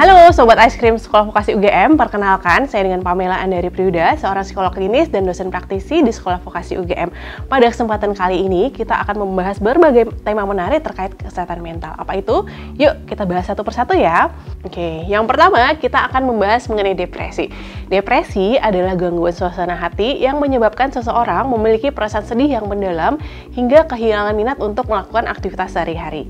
Halo Sobat Ice Cream Sekolah Vokasi UGM, perkenalkan saya dengan Pamela Andari Priuda, seorang psikolog klinis dan dosen praktisi di Sekolah Vokasi UGM. Pada kesempatan kali ini kita akan membahas berbagai tema menarik terkait kesehatan mental. Apa itu? Yuk kita bahas satu persatu ya. Oke, yang pertama kita akan membahas mengenai depresi. Depresi adalah gangguan suasana hati yang menyebabkan seseorang memiliki perasaan sedih yang mendalam hingga kehilangan minat untuk melakukan aktivitas sehari-hari.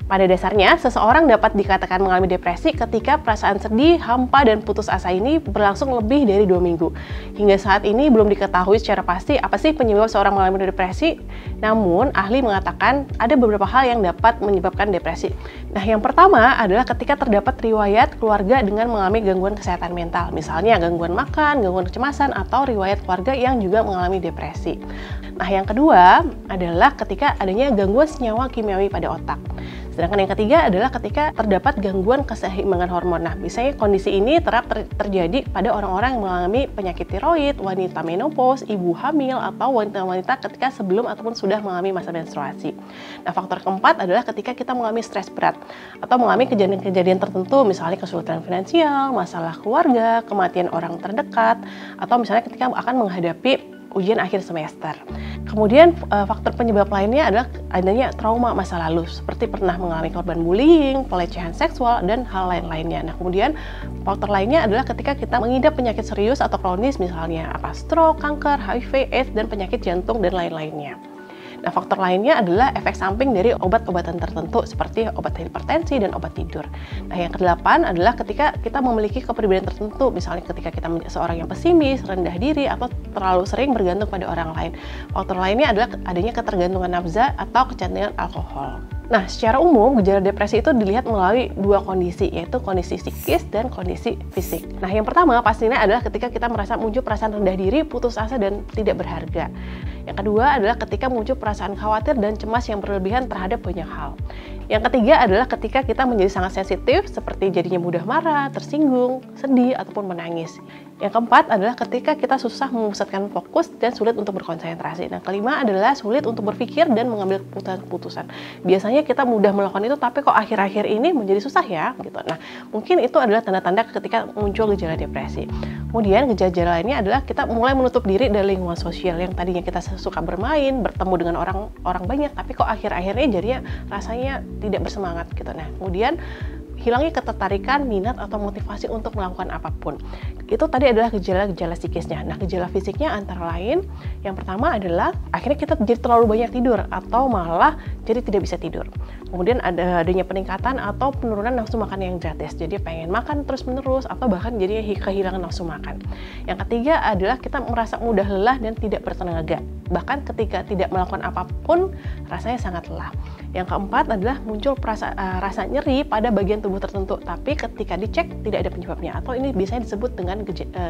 Pada dasarnya, seseorang dapat dikatakan mengalami depresi ketika perasaan sedih, hampa, dan putus asa ini berlangsung lebih dari 2 minggu. Hingga saat ini belum diketahui secara pasti apa sih penyebab seorang mengalami depresi. Namun, ahli mengatakan ada beberapa hal yang dapat menyebabkan depresi. Nah, yang pertama adalah ketika terdapat riwayat keluarga dengan mengalami gangguan kesehatan mental. Misalnya gangguan makan, gangguan kecemasan, atau riwayat keluarga yang juga mengalami depresi. Nah, yang kedua adalah ketika adanya gangguan senyawa kimiawi pada otak. Sedangkan yang ketiga adalah ketika terdapat gangguan keseimbangan hormon. Nah, biasanya kondisi ini terjadi pada orang-orang yang mengalami penyakit tiroid, wanita menopause, ibu hamil, atau wanita-wanita ketika sebelum ataupun sudah mengalami masa menstruasi. Nah, faktor keempat adalah ketika kita mengalami stres berat atau mengalami kejadian-kejadian tertentu, misalnya kesulitan finansial, masalah keluarga, kematian orang terdekat, atau misalnya ketika akan menghadapi ujian akhir semester. Kemudian faktor penyebab lainnya adalah adanya trauma masa lalu, seperti pernah mengalami korban bullying, pelecehan seksual, dan hal lain-lainnya. Nah, kemudian faktor lainnya adalah ketika kita mengidap penyakit serius atau kronis, misalnya stroke, kanker, HIV, AIDS, dan penyakit jantung, dan lain-lainnya. Nah, faktor lainnya adalah efek samping dari obat-obatan tertentu seperti obat hipertensi dan obat tidur. Nah, yang kedelapan adalah ketika kita memiliki kepribadian tertentu, misalnya ketika kita menjadi seorang yang pesimis, rendah diri, atau terlalu sering bergantung pada orang lain. Faktor lainnya adalah adanya ketergantungan nafsa atau kecanduan alkohol. Nah, secara umum gejala depresi itu dilihat melalui dua kondisi, yaitu kondisi psikis dan kondisi fisik. Nah, yang pertama pastinya adalah ketika kita merasa muncul perasaan rendah diri, putus asa, dan tidak berharga. Yang kedua adalah ketika muncul perasaan khawatir dan cemas yang berlebihan terhadap banyak hal. Yang ketiga adalah ketika kita menjadi sangat sensitif, seperti jadinya mudah marah, tersinggung, sedih, ataupun menangis. Yang keempat adalah ketika kita susah memusatkan fokus dan sulit untuk berkonsentrasi. Nah, kelima adalah sulit untuk berpikir dan mengambil keputusan. Biasanya kita mudah melakukan itu, tapi kok akhir-akhir ini menjadi susah ya, gitu. Nah, mungkin itu adalah tanda-tanda ketika muncul gejala depresi. Kemudian gejala lainnya adalah kita mulai menutup diri dari lingkungan sosial yang tadinya kita suka bermain, bertemu dengan orang banyak, tapi kok akhir-akhir ini jadinya rasanya tidak bersemangat, gitu. Nah, kemudian hilangnya ketertarikan, minat, atau motivasi untuk melakukan apapun. Itu tadi adalah gejala-gejala psikisnya. Nah, gejala fisiknya antara lain, yang pertama adalah akhirnya kita jadi terlalu banyak tidur atau malah jadi tidak bisa tidur. Kemudian adanya peningkatan atau penurunan nafsu makan yang drastis. Jadi pengen makan terus-menerus atau bahkan jadi kehilangan nafsu makan. Yang ketiga adalah kita merasa mudah lelah dan tidak bertenaga. Bahkan ketika tidak melakukan apapun, rasanya sangat lelah. Yang keempat adalah muncul rasa nyeri pada bagian tubuh tertentu, tapi ketika dicek tidak ada penyebabnya, atau ini biasanya disebut dengan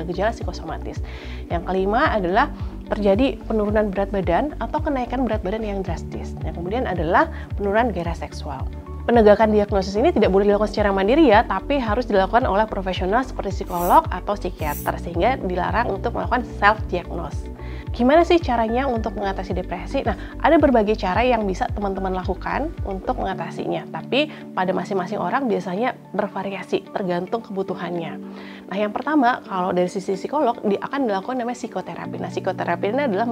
gejala psikosomatis. Yang kelima adalah terjadi penurunan berat badan atau kenaikan berat badan yang drastis. Yang kemudian adalah penurunan gairah seksual. Penegakan diagnosis ini tidak boleh dilakukan secara mandiri ya, tapi harus dilakukan oleh profesional seperti psikolog atau psikiater, sehingga dilarang untuk melakukan self-diagnose. Gimana sih caranya untuk mengatasi depresi? Nah, ada berbagai cara yang bisa teman-teman lakukan untuk mengatasinya, tapi pada masing-masing orang biasanya bervariasi, tergantung kebutuhannya. Nah, yang pertama, kalau dari sisi psikolog, akan dilakukan namanya psikoterapi. Nah, psikoterapi ini adalah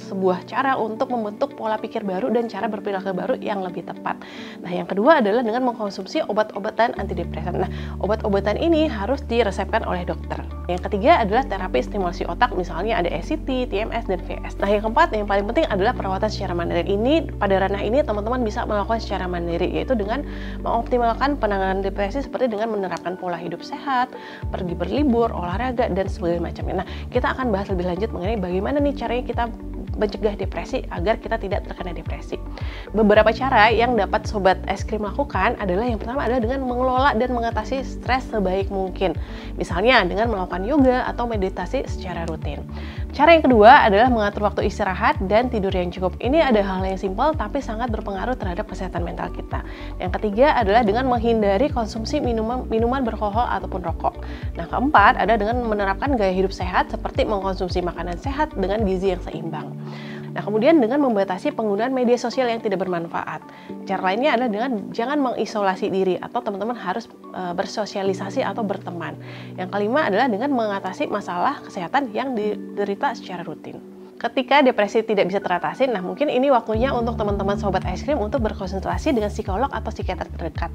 sebuah cara untuk membentuk pola pikir baru dan cara berperilaku baru yang lebih tepat. Nah, yang kedua adalah dengan mengkonsumsi obat-obatan antidepresan. Nah, obat-obatan ini harus diresepkan oleh dokter. Yang ketiga adalah terapi stimulasi otak, misalnya ada ECT, TMS, dan VS. Nah, yang keempat, yang paling penting adalah perawatan secara mandiri. Pada ranah ini teman-teman bisa melakukan secara mandiri, yaitu dengan mengoptimalkan penanganan depresi seperti dengan menerapkan pola hidup sehat, pergi berlibur, olahraga, dan sebagainya macamnya. Nah, kita akan bahas lebih lanjut mengenai bagaimana nih caranya kita mencegah depresi agar kita tidak terkena depresi. Beberapa cara yang dapat Sobat Es Krim lakukan adalah yang pertama adalah dengan mengelola dan mengatasi stres sebaik mungkin. Misalnya dengan melakukan yoga atau meditasi secara rutin. Cara yang kedua adalah mengatur waktu istirahat dan tidur yang cukup. Ini ada hal yang simpel tapi sangat berpengaruh terhadap kesehatan mental kita. Yang ketiga adalah dengan menghindari konsumsi minuman beralkohol ataupun rokok. Nah, keempat adalah dengan menerapkan gaya hidup sehat seperti mengkonsumsi makanan sehat dengan gizi yang seimbang. Nah, kemudian dengan membatasi penggunaan media sosial yang tidak bermanfaat. Cara lainnya adalah dengan jangan mengisolasi diri atau teman-teman harus bersosialisasi atau berteman. Yang kelima adalah dengan mengatasi masalah kesehatan yang diderita secara rutin. Ketika depresi tidak bisa teratasi, nah mungkin ini waktunya untuk teman-teman sobat es krim untuk berkonsultasi dengan psikolog atau psikiater terdekat.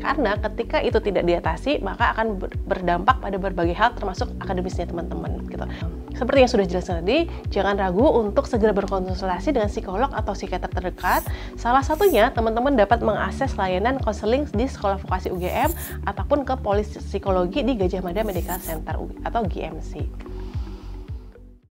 Karena ketika itu tidak diatasi, maka akan berdampak pada berbagai hal termasuk akademisnya teman-teman gitu. Seperti yang sudah jelas tadi, jangan ragu untuk segera berkonsultasi dengan psikolog atau psikiater terdekat. Salah satunya, teman-teman dapat mengakses layanan konseling di Sekolah Vokasi UGM ataupun ke Polis Psikologi di Gajah Mada Medical Center atau GMC.